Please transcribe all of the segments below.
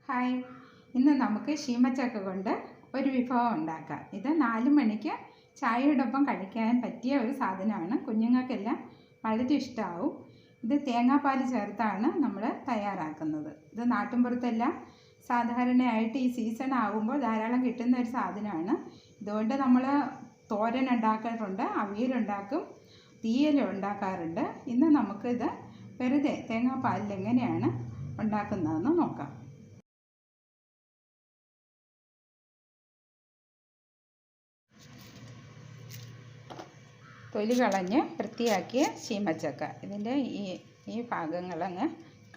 Hi, ഇന്ന് നമുക്ക് ശീമച്ചക്ക കൊണ്ട് ഒരു വിഭവം ഉണ്ടാക്കാം. ഇത് 4 മണിക്ക് ചായയോടൊപ്പം കഴിക്കാൻ പറ്റിയ ഒരു സാധനമാണ്. കുഞ്ഞുങ്ങൾക്കെല്ലാം വളരെ ഇഷ്ടമാവും. ഇത് തേങ്ങാപ്പാൽ ചേർത്താണ് നമ്മൾ തയ്യാറാക്കുന്നത്. ഇത് നാട്ടിൻപുറത്തെല്ലാം സാധാരണയായിട്ട് ഈ സീസൺ ആകുമ്പോൾ ധാരാളം കിട്ടുന്ന ഒരു സാധനമാണ്. ഇതുകൊണ്ട് നമ്മൾ തോരൻ ഉണ്ടാക്കാറുണ്ട്, അവിയലുണ്ടാക്കും, തീയൽ ഉണ്ടാക്കാറുണ്ട്. ഇന്ന് നമുക്കിത് വെറുതെ തേങ്ങാപ്പാലിൽ എങ്ങനെയാണ് ഉണ്ടാക്കുന്നതെന്ന് നോക്കാം. തൊലി കളഞ്ഞ് വൃത്തിയാക്കിയ ശീമച്ചക്ക, ഇതിൻ്റെ ഈ ഭാഗങ്ങളങ്ങ്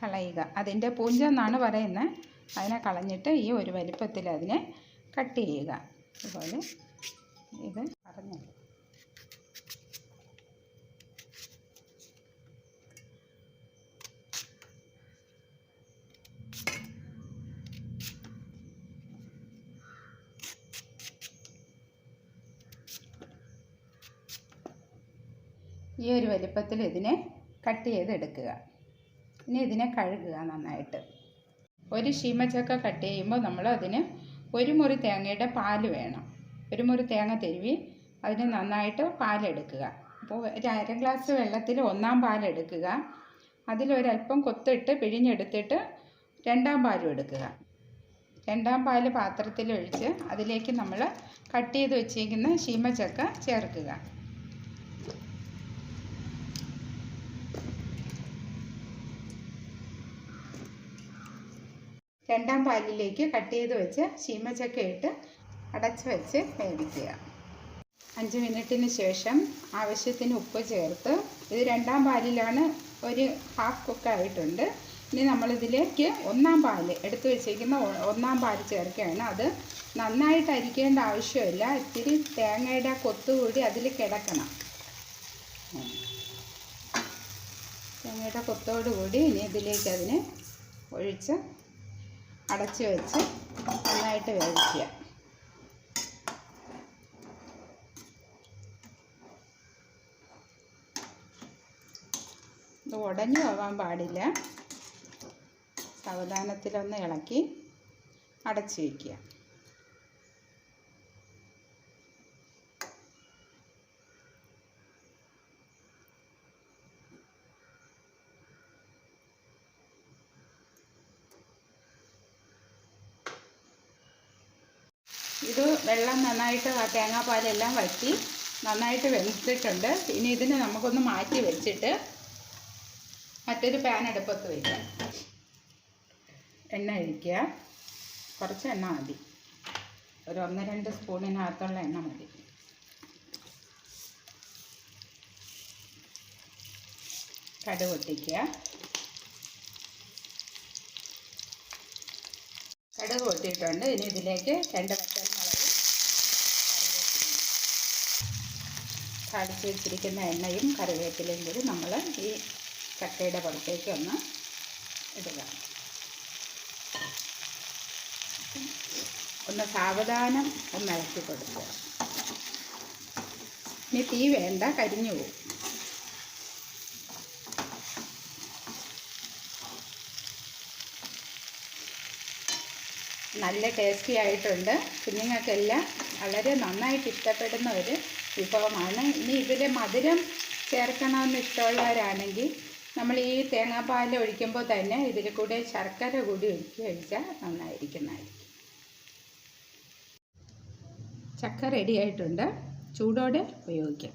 കളയുക. അതിൻ്റെ പൂഞ്ച എന്നാണ് പറയുന്നത്. അതിനെ കളഞ്ഞിട്ട് ഈ ഒരു വലിപ്പത്തിൽ അതിനെ കട്ട് ചെയ്യുക. അതുപോലെ ഇത് പറഞ്ഞു ഈ ഒരു വലിപ്പത്തിൽ ഇതിനെ കട്ട് ചെയ്തെടുക്കുക. ഇനി ഇതിനെ കഴുകുക നന്നായിട്ട്. ഒരു ശീമച്ചക്ക കട്ട് ചെയ്യുമ്പോൾ നമ്മൾ അതിന് 1 മുറി തേങ്ങയുടെ പാൽ വേണം. 1 മുറി തേങ്ങ തിരുവി അതിന് നന്നായിട്ട് പാലെടുക്കുക. അപ്പോൾ ഒരു 1/2 ഗ്ലാസ് വെള്ളത്തിൽ 1/4 പാലെടുക്കുക. അതിലൊരല്പം കൊത്തിട്ട് പിഴിഞ്ഞെടുത്തിട്ട് 2/2 പാലും എടുക്കുക. 2/2 പാൽ പാത്രത്തിലൊഴിച്ച് അതിലേക്ക് നമ്മൾ കട്ട് ചെയ്ത് വെച്ചിരിക്കുന്ന ശീമച്ചക്ക ചേർക്കുക. 2/2 പാലിലേക്ക് കട്ട് ചെയ്ത് വെച്ച് ശീമച്ചക്ക ഇട്ട് അടച്ച് വെച്ച് വേവിക്കുക. 5 മിനിറ്റിന് ശേഷം ആവശ്യത്തിന് ഉപ്പ് ചേർത്ത്, ഇത് 2/2 പാലിലാണ്, ഒരു ഹാഫ് കുക്കായിട്ടുണ്ട്. ഇനി നമ്മളിതിലേക്ക് 1/4 പാൽ എടുത്ത് വെച്ചിരിക്കുന്ന 1/4 പാൽ ചേർക്കുകയാണ്. അത് നന്നായിട്ട് അരിക്കേണ്ട ആവശ്യമില്ല. ഇത്തിരി തേങ്ങയുടെ കൊത്തുകൂടി അതിൽ കിടക്കണം. തേങ്ങയുടെ കൊത്തോടുകൂടി ഇനി ഇതിലേക്ക് അതിനെ ഒഴിച്ച് അടച്ച് വെച്ച് നന്നായിട്ട് വേവിക്കുക. ഇത് ഉടഞ്ഞു പോകാൻ പാടില്ല. സാവധാനത്തിലൊന്ന് ഇളക്കി അടച്ച് വയ്ക്കുക. ഇത് വെള്ളം നന്നായിട്ട് തേങ്ങാപ്പാലെല്ലാം വറ്റി നന്നായിട്ട് വെന്തിട്ടുണ്ട്. ഇനി ഇതിനെ നമുക്കൊന്ന് മാറ്റി വെച്ചിട്ട് മറ്റൊരു പാൻ അടുപ്പത്ത് വയ്ക്കാം. എണ്ണ ഒഴിക്കുക. കുറച്ച് എണ്ണ മതി, ഒരു 1-2 സ്പൂണിനകത്തുള്ള എണ്ണ മതി. കടുക് പൊട്ടിക്കുക. കടുക് പൊട്ടിയിട്ടുണ്ട്. ഇനി ഇതിലേക്ക് 2 പച്ചമുളക് താളിച്ച് വെച്ചിരിക്കുന്ന എണ്ണയും കറിവേപ്പിലയും കൂടി നമ്മൾ ഈ ചക്കയുടെ പുറത്തേക്ക് ഒന്ന് ഇടുക. ഒന്ന് സാവധാനം ഒന്ന് ഇളക്കി കൊടുക്കുക. ഇനി തീ വേണ്ട, കരിഞ്ഞു പോകും. നല്ല ടേസ്റ്റി ആയിട്ടുണ്ട്. കുഞ്ഞുങ്ങൾക്കെല്ലാം വളരെ നന്നായിട്ട് ഇഷ്ടപ്പെടുന്ന ഒരു വിഭവമാണ്. ഇനി ഇതിൽ മധുരം ചേർക്കണമെന്ന് ഇഷ്ടമുള്ളവരാണെങ്കിൽ നമ്മൾ ഈ തേങ്ങാപ്പാൽ ഒഴിക്കുമ്പോൾ തന്നെ ഇതിൽ കൂടെ ശർക്കര കൂടി ഒഴിച്ചാൽ നന്നായിരിക്കുന്നതായിരിക്കും. ചക്ക റെഡി ആയിട്ടുണ്ട്. ചൂടോടെ ഉപയോഗിക്കാം.